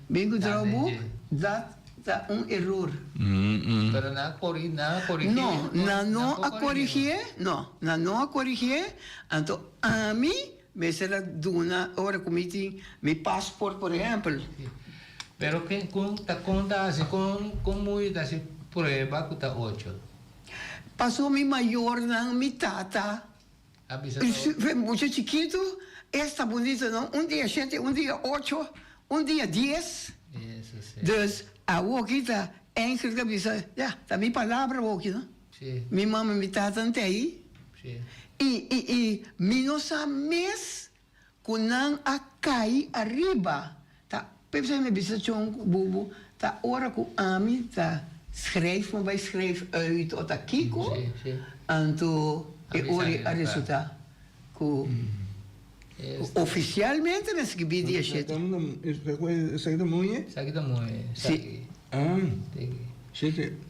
Bingo tro book dá erro. Pero na corrigir. Não a corrigir, então a mim me será duna hora comiti mi passport por exemplo. Pero que conta assim com muita assim prueba que tá 8. Passou mi maior não mi tata. Foi muito chiquito, esta bonita não, dia 7, dia 8, dia 10. Isso, sim. Dus a outra eigenlijk bisa, ja, tá mi palavra outra, não? Sim. Mi mama mi tata não tem. Sim. E minosa mes kunang akai arriba. Ta pepsa me bisa chong bubu. Ta ora ku ami ta schrijf me bij schrijf uit o ta kiko. Anto e ori a resulta ku oficialmente nesse gebied dia 7. Isso aqui da mulher? Isso aqui da mulher. Sim.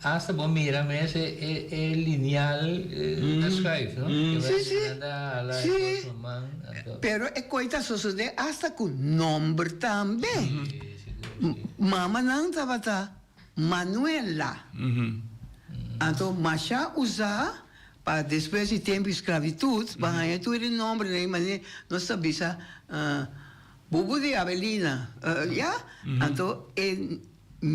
Hasta bom mira, mas é lineal da schrijf, não? Sim. Pero é coisa sucede hasta com nome também. Mama não estava tá Manuela. Então, Masha usa para depois de tempo de escravidão, vai tu o nome né, mas não sabia Bubu de Avelina, já? Então, o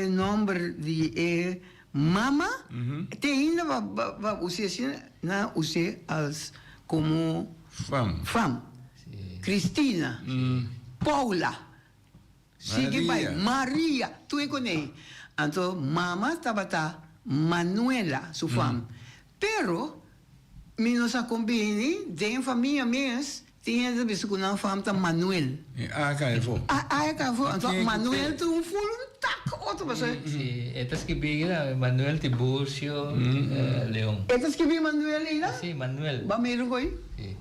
nome de mama tem ainda vai usar assim, na usar als como fam. Cristina, Paula, sigue vai Maria, tu é conhece. Então mama estava Manuela, sua fam. Pero menos a combine, tem família mesmo. Tinha de ver com a fama Manuel. Acabou. Acabou. Então, Manuel tem full tac, outro pessoa. Sim, estas que viram Manuel Tiburcio Leão. Estas que viram Manuel ainda? Sim, Manuel. Ba meron ko yun? Sim.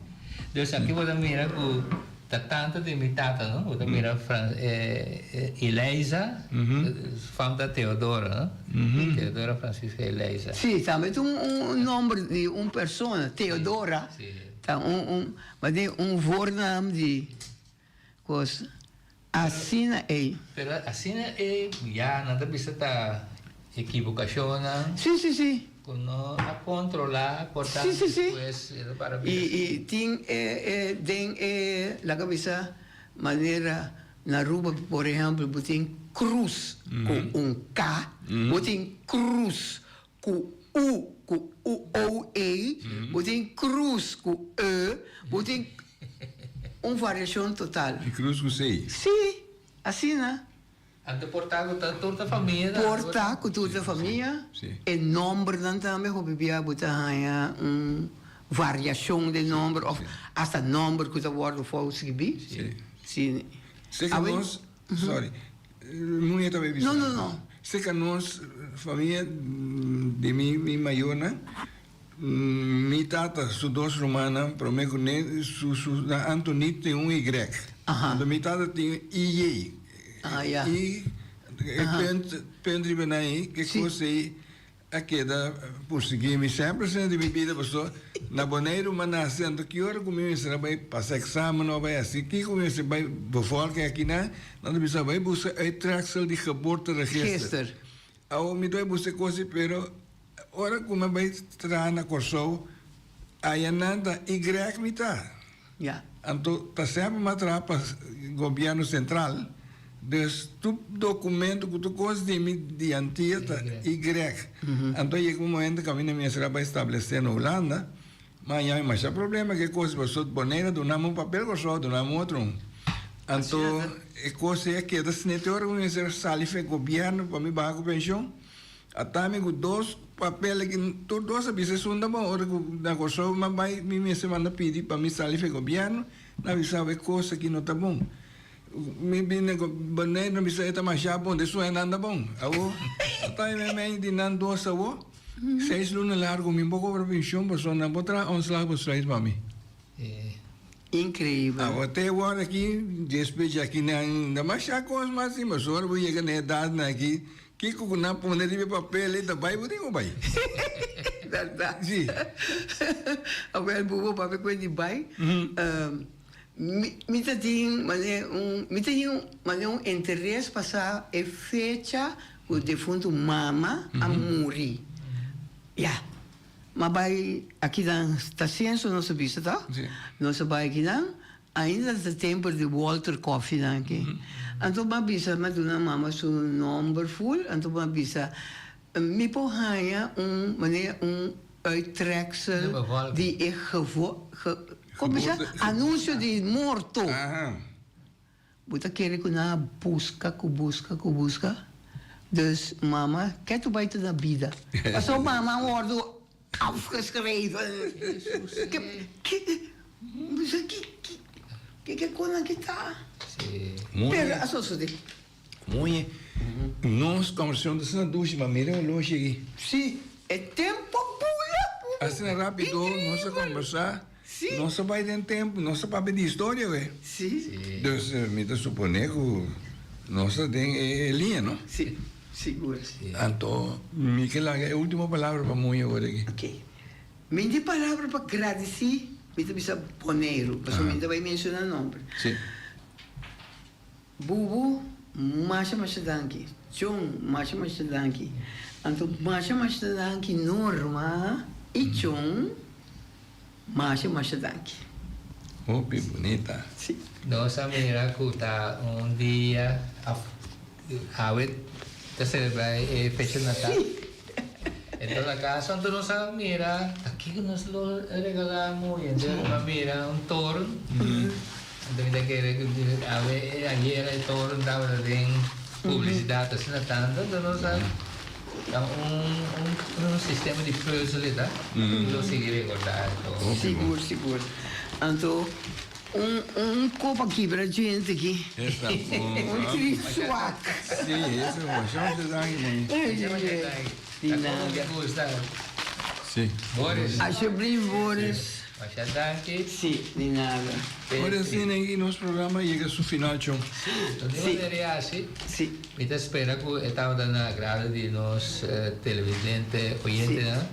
Deus aqui vou mirar com tanto de mitata, não? Vou mirar Elisa, fama da Teodora, não? Teodora Francisca Elisa. Sim, também tem nome de pessoa, Teodora. Sim. Maar voornaam die was Asina E. Pero Asina E, já nada bisa ta equivocação, não? Sim. Não a controlar, portanto, sim. pues, para E tem la cabeça maneira na Aruba, por exemplo, tem cruz com K, tem cruz com U-O-E, tem cruz com E, tem uma variação total. E cruz com sei. Sim, assim, né? Ante portar com toda a família. Portar com toda a família. E nome também, o bebê botar variação de nome, ou até nome que o word for seguir. Sim. Sei que nós, sorry, não ia também visto. Não. Sei que nós, família de mi maiona, mi tata, su dois romana, prometo ne, su Antonito tem Y. Então mi tata tem IJ. E penso bem aí que coisa a queda por seguir me sempre sendo de vida pessoa na boneiro mas nascendo que hora começa vai passar exame não vai assim que começa vai bevolking aqui na não precisa vai buscar uittreksel die geboorteregister ao me dói buscar coisa pero ora como vai entrar na corso aí nada Y me tá então tá sempre matrapa governo central. Dus tu documento que tu coisa de antiga Y. Então chega momento que a minha será para estabelecer na Holanda, mas o problema é que coisa para sua boneira donamos papel que só donamos outro. Então a coisa é que das netores como ser salife governo para me pagar pensão, até me com dois papéis que todos sabem se sunda bom, ora na coisa mas vai me semana pedir para me salife governo, na visão é coisa que não tá bom. Me bine banei no bisa eta masya bom de suai nanda bom awo atai me di nan do sawo 6 lunas largo me pouco para pensão por só na outra 11 lá por sair mami incrível awo até agora aqui despeja aqui na masya coisa mas sim mas agora vou chegar na idade aqui que com na poner de papel e da vai vou ter vai verdade sim agora vou para ver de vai me tem interesse passar a fecha o defunto mama a morrer. Mas vai aqui está ciência nossa vista tá? Nossa vai aqui ainda está tempo de Walter Coffee aqui. Então vai bisa mas dona mama su number full, então vai bisa me porraia uittreksel die ik como se anúncio de morto. Você quer que na busca. Dus mama, quer tu vai te dar vida. Mas o mama wordt afgeschreven. Que coisa que tá? Pera, a sua de. Muito. Nós conversamos dessa duas maneiras longe aqui. Sim, é tempo pula. Assim rápido, nós conversar. Sim. Não se vai ter tempo, não se pode de história, ué. Sim. Então, me dá suponer que nós tem linha, não? Sim, seguro. Então, Miquel, a última palavra para mim agora aqui. Ok. Minha palavra para agradecer, me dá poneiro, porque me vai mencionar o nome. Sim. Bubu, Masha danki. John, Masha danki. Então, Masha danki norma e John Masha danki. Oh, que bonita. Sim. Nossa mira kuta dia awet te celebrar fecha Natal. Então a casa onde nós mira aqui nós lo regalamos e então mira touro. Então me quer ave ayer el touro dava de publicidade assim na tanda então nós um sistema de personalidade lo seguir recordar. Seguro. Então copo aqui para a gente aqui. Está bom. Trisuac. Sim, esse é uma chance de dar aqui. De nada. Sim. Boris. Acho bem, Boris. Masha danki. Sim, de nada. Agora sim, aqui nosso programa chega ao final, John. Então, de maneira assim, Sim. me espera que estava dando a grada de nós televidente, oyente, né?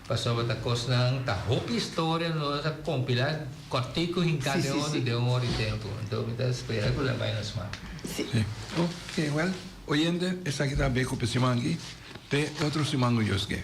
Passou a coisa, tá roupa história, nós a compilar cortico em cada um de hora e tempo. Então, me espera que ela vai nas mãos. Sim. Ok, well, oyente, essa aqui está bem com o Simangi, tem outro Simango Josué.